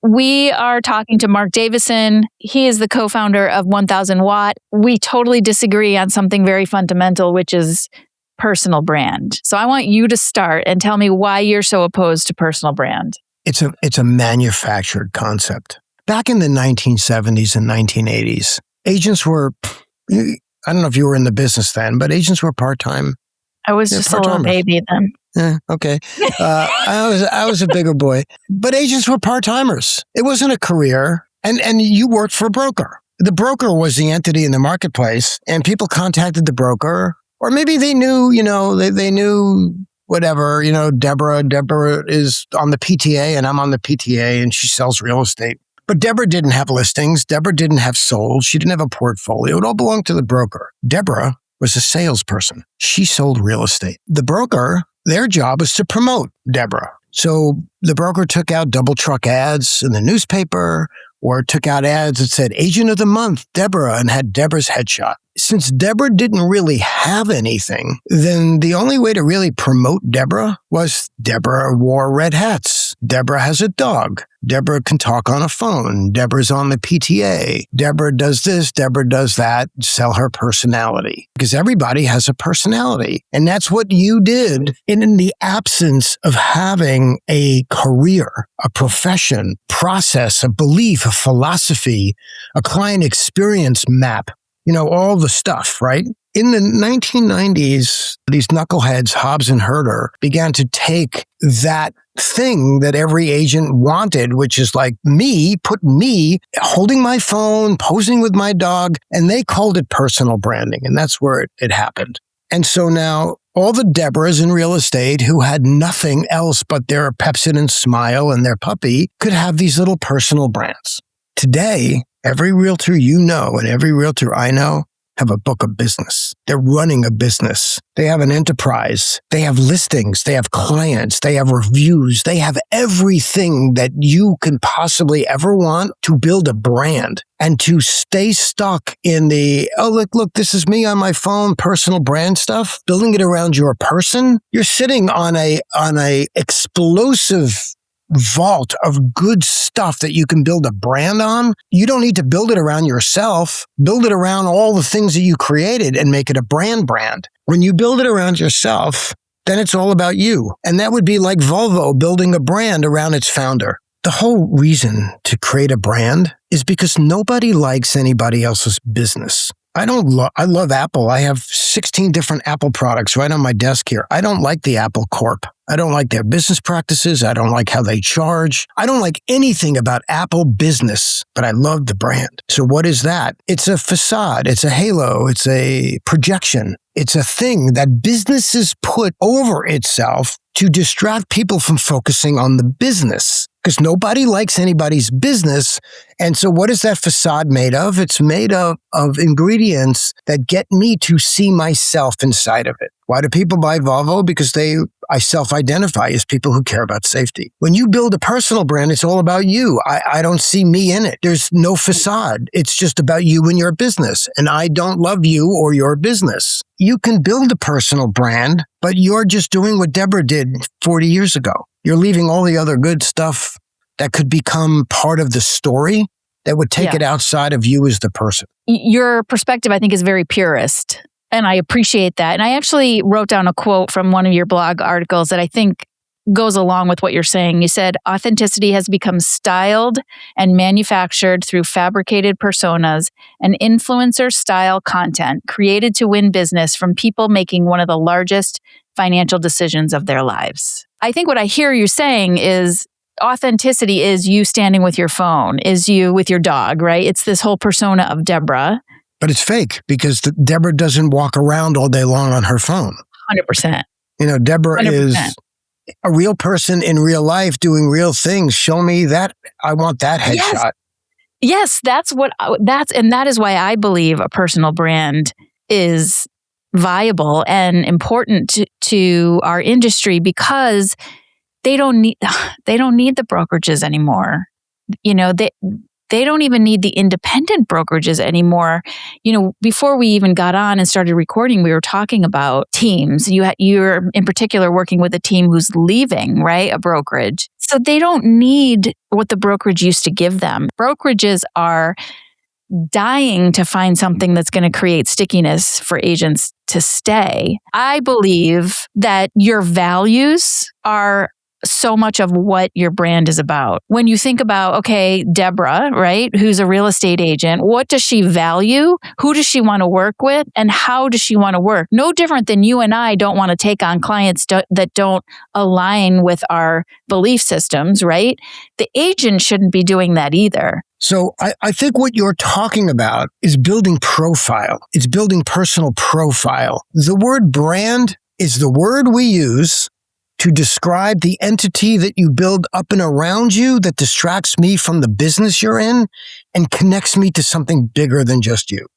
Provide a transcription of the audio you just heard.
We are talking to Marc Davison. He is the co-founder of 1000 Watt. We totally disagree on something very fundamental, which is personal brand. So I want you to start and tell me why you're so opposed to personal brand. It's a manufactured concept. Back in the 1970s and 1980s, agents were, I don't know if you were in the business then, but agents were part-time. I was just a little baby then. Yeah, okay. I was a bigger boy, but agents were part-timers. It wasn't a career, and you worked for a broker. The broker was the entity in the marketplace, and people contacted the broker, or maybe they knew, they knew whatever, Deborah is on the PTA and I'm on the PTA and she sells real estate. But Deborah didn't have listings. Deborah didn't have sold. She didn't have a portfolio. It all belonged to the broker. Deborah was a salesperson. She sold real estate. The broker, their job was to promote Deborah. So the broker took out double truck ads in the newspaper or took out ads that said Agent of the Month, Deborah, and had Deborah's headshot. Since Deborah didn't really have anything, then the only way to really promote Deborah was Deborah wore red hats. Deborah has a dog. Deborah can talk on a phone. Deborah's on the PTA. Deborah does this. Deborah does that. Sell her personality. Because everybody has a personality. And that's what you did in the absence of having a career, a profession, process, a belief, a philosophy, a client experience map. All the stuff, right? In the 1990s, these knuckleheads, Hobbs and Herter, began to take that thing that every agent wanted, which is like put me holding my phone, posing with my dog, and they called it personal branding. And that's where it happened. And so now all the Deborahs in real estate who had nothing else but their Pepsi and Smile and their puppy could have these little personal brands. Today, every realtor and every realtor I know have a book of business. They're running a business. They have an enterprise. They have listings. They have clients. They have reviews. They have everything that you can possibly ever want to build a brand and to stay stuck in the, look, this is me on my phone, personal brand stuff, building it around your person. You're sitting on a explosive vault of good stuff that you can build a brand on. You don't need to build it around yourself. Build it around all the things that you created and make it a brand. When you build it around yourself, then it's all about you. And that would be like Volvo building a brand around its founder. The whole reason to create a brand is because nobody likes anybody else's business. I love Apple. I have 16 different Apple products right on my desk here. I don't like the Apple Corp. I don't like their business practices. I don't like how they charge. I don't like anything about Apple business, but I love the brand. So what is that? It's a facade. It's a halo. It's a projection. It's a thing that businesses put over itself to distract people from focusing on the business. Because nobody likes anybody's business. And so what is that facade made of? It's made of ingredients that get me to see myself inside of it. Why do people buy Volvo? Because I self-identify as people who care about safety. When you build a personal brand, it's all about you. I don't see me in it. There's no facade. It's just about you and your business. And I don't love you or your business. You can build a personal brand, but you're just doing what Deborah did 40 years ago. You're leaving all the other good stuff that could become part of the story that would take it outside of you as the person. Your perspective, I think, is very purist. And I appreciate that. And I actually wrote down a quote from one of your blog articles that I think goes along with what you're saying. You said, authenticity has become styled and manufactured through fabricated personas and influencer-style content created to win business from people making one of the largest financial decisions of their lives. I think what I hear you saying is authenticity is you standing with your phone, is you with your dog, right? It's this whole persona of Deborah. But it's fake because Deborah doesn't walk around all day long on her phone. 100%. Deborah 100%. Is a real person in real life doing real things. Show me that. I want that headshot. Yes, that is why I believe a personal brand is viable and important to our industry, because they don't need the brokerages anymore. They don't even need the independent brokerages anymore. Before we even got on and started recording, we were talking about teams. You're in particular working with a team who's leaving, right? A brokerage. So they don't need what the brokerage used to give them. Brokerages are dying to find something that's going to create stickiness for agents to stay. I believe that your values are so much of what your brand is about. When you think about, okay, Deborah, right, who's a real estate agent, what does she value? Who does she want to work with? And how does she want to work? No different than you and I don't want to take on clients that don't align with our belief systems, right? The agent shouldn't be doing that either. So I think what you're talking about is building profile. It's building personal profile. The word brand is the word we use to describe the entity that you build up and around you that distracts me from the business you're in and connects me to something bigger than just you.